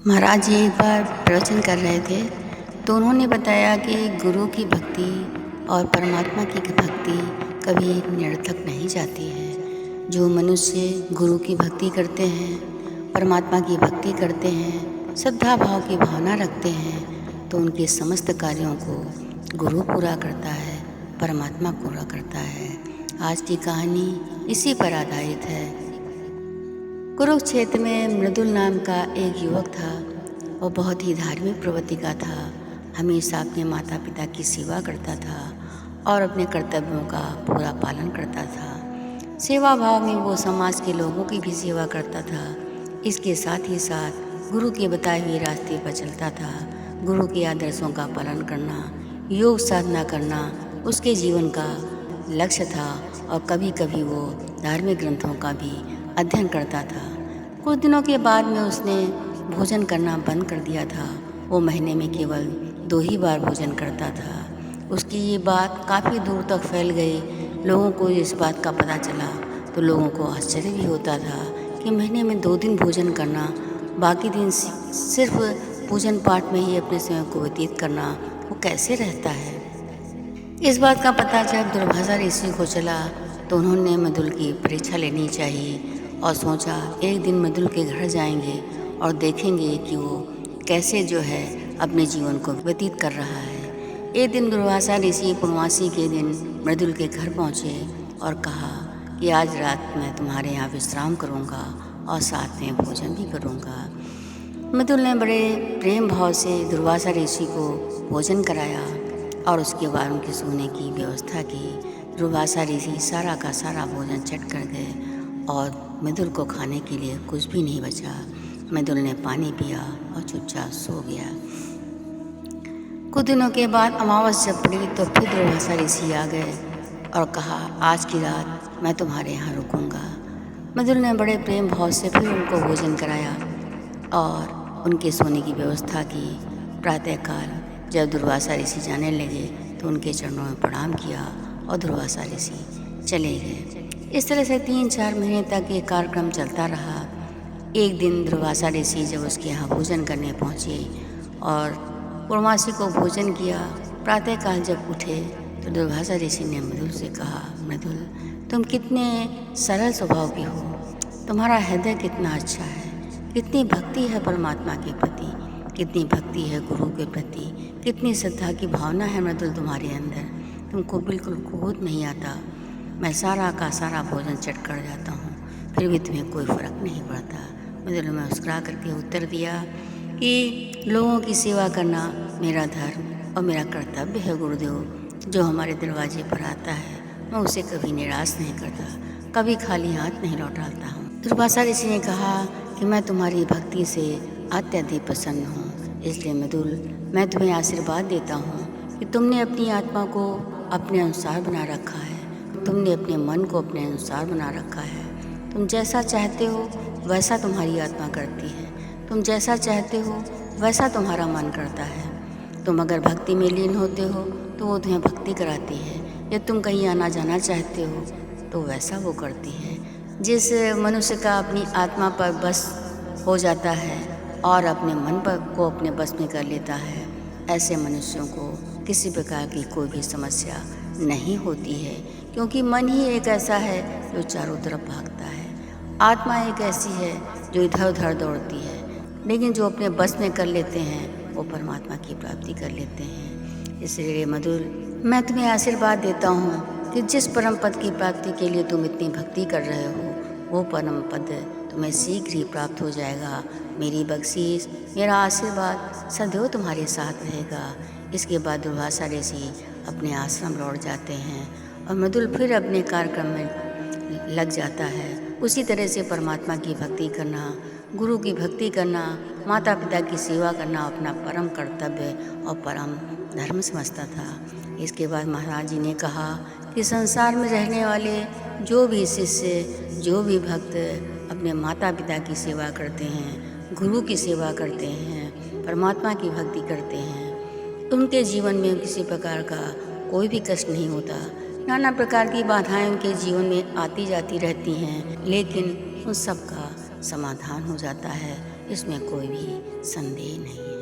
महाराज जी एक बार प्रवचन कर रहे थे तो उन्होंने बताया कि गुरु की भक्ति और परमात्मा की भक्ति कभी निरर्थक नहीं जाती है। जो मनुष्य गुरु की भक्ति करते हैं, परमात्मा की भक्ति करते हैं, श्रद्धा भाव की भावना रखते हैं तो उनके समस्त कार्यों को गुरु पूरा करता है, परमात्मा पूरा करता है। आज की कहानी इसी पर आधारित है। कुरुक्षेत्र में मृदुल नाम का एक युवक था। वह बहुत ही धार्मिक प्रवृत्ति का था। हमेशा अपने माता पिता की सेवा करता था और अपने कर्तव्यों का पूरा पालन करता था। सेवा भाव में वो समाज के लोगों की भी सेवा करता था। इसके साथ ही साथ गुरु के बताए हुए रास्ते पर चलता था। गुरु के आदर्शों का पालन करना, योग साधना करना उसके जीवन का लक्ष्य था और कभी कभी वो धार्मिक ग्रंथों का भी अध्ययन करता था। कुछ दिनों के बाद में उसने भोजन करना बंद कर दिया था। वो महीने में केवल 2 ही बार भोजन करता था। उसकी ये बात काफ़ी दूर तक फैल गई। लोगों को इस बात का पता चला तो लोगों को आश्चर्य भी होता था कि महीने में 2 दिन भोजन करना, बाकी दिन सिर्फ पूजन पाठ में ही अपने समय को व्यतीत करना, वो कैसे रहता है। इस बात का पता जब दुर्वासा ऋषि को चला तो उन्होंने मृदुल की परीक्षा लेनी चाहिए और सोचा एक दिन मृदुल के घर जाएंगे और देखेंगे कि वो कैसे जो है अपने जीवन को व्यतीत कर रहा है। एक दिन दुर्वासा ऋषि पूर्णमासी के दिन मृदुल के घर पहुँचे और कहा कि आज रात मैं तुम्हारे यहाँ विश्राम करूँगा और साथ में भोजन भी करूँगा। मृदुल ने बड़े प्रेम भाव से दुर्वासा ऋषि को भोजन कराया और उसके बाद उनके सोने की व्यवस्था की। दुर्वासा ऋषि सारा का सारा भोजन चट कर गए और मृदुल को खाने के लिए कुछ भी नहीं बचा। मृदुल ने पानी पिया और चुपचाप सो गया। कुछ दिनों के बाद अमावस्या पड़ी तो फिर दुर्वासा ऋषि आ गए और कहा आज की रात मैं तुम्हारे यहाँ रुकूंगा। मृदुल ने बड़े प्रेम भाव से फिर उनको भोजन कराया और उनके सोने की व्यवस्था की। प्रातःकाल जब दुर्वासा ऋषि जाने लगे तो उनके चरणों में प्रणाम किया और दुर्वासा ऋषि चले गए। इस तरह से 3-4 महीने तक ये कार्यक्रम चलता रहा। एक दिन दुर्वासा ऋषि जब उसके यहाँ भोजन करने पहुँचे और पूर्णमासी को भोजन किया, प्रातःकाल जब उठे तो दुर्वासा ऋषि ने मृदुल से कहा, मृदुल तुम कितने सरल स्वभाव की हो, तुम्हारा हृदय कितना अच्छा है, कितनी भक्ति है परमात्मा के प्रति, कितनी भक्ति है गुरु के प्रति, कितनी श्रद्धा की भावना है मृदुल तुम्हारे अंदर। तुमको बिल्कुल क्रोध नहीं आता। मैं सारा का सारा भोजन चट कर जाता हूँ फिर भी तुम्हें कोई फ़र्क नहीं पड़ता। मृदुल ने मुस्कुरा करके उत्तर दिया कि लोगों की सेवा करना मेरा धर्म और मेरा कर्तव्य है गुरुदेव। जो हमारे दरवाजे पर आता है मैं उसे कभी निराश नहीं करता, कभी खाली हाथ नहीं लौटाता हूँ। दुर्वासा ऋषि ने कहा कि मैं तुम्हारी भक्ति से अत्यधिक प्रसन्न हूँ, इसलिए मृदुल मैं तुम्हें आशीर्वाद देता हूँ कि तुमने अपनी आत्मा को अपने अनुसार बना रखा है, तुमने अपने मन को अपने अनुसार बना रखा है। तुम जैसा चाहते हो वैसा तुम्हारी आत्मा करती है, तुम जैसा चाहते हो वैसा तुम्हारा मन करता है। तुम अगर भक्ति में लीन होते हो तो वो तुम्हें भक्ति कराती है, यदि तुम कहीं आना जाना चाहते हो तो वैसा वो करती है। जिस मनुष्य का अपनी आत्मा पर बस हो जाता है और अपने मन पर को अपने बस में कर लेता है, ऐसे मनुष्यों को किसी प्रकार की कोई भी समस्या नहीं होती है, क्योंकि मन ही एक ऐसा है जो चारों तरफ भागता है। आत्मा एक ऐसी है जो इधर उधर दौड़ती है, लेकिन जो अपने बस में कर लेते हैं वो परमात्मा की प्राप्ति कर लेते हैं। इसलिए मधुर मैं तुम्हें आशीर्वाद देता हूँ कि जिस परम पद की प्राप्ति के लिए तुम इतनी भक्ति कर रहे हो वो परम पद तुम्हें शीघ्र ही प्राप्त हो जाएगा। मेरी बख्शीश, मेरा आशीर्वाद सदैव तुम्हारे साथ रहेगा। इसके बाद दुर्वासा ऋषि अपने आश्रम लौट जाते हैं और मृदुल फिर अपने कार्यक्रम में लग जाता है। उसी तरह से परमात्मा की भक्ति करना, गुरु की भक्ति करना, माता पिता की सेवा करना अपना परम कर्तव्य और परम धर्म समझता था। इसके बाद महाराज जी ने कहा कि संसार में रहने वाले जो भी शिष्य, जो भी भक्त अपने माता पिता की सेवा करते हैं, गुरु की सेवा करते हैं, परमात्मा की भक्ति करते हैं, उनके जीवन में किसी प्रकार का कोई भी कष्ट नहीं होता। नाना प्रकार की बाधाएं उनके जीवन में आती जाती रहती हैं, लेकिन उन सब का समाधान हो जाता है। इसमें कोई भी संदेह नहीं है।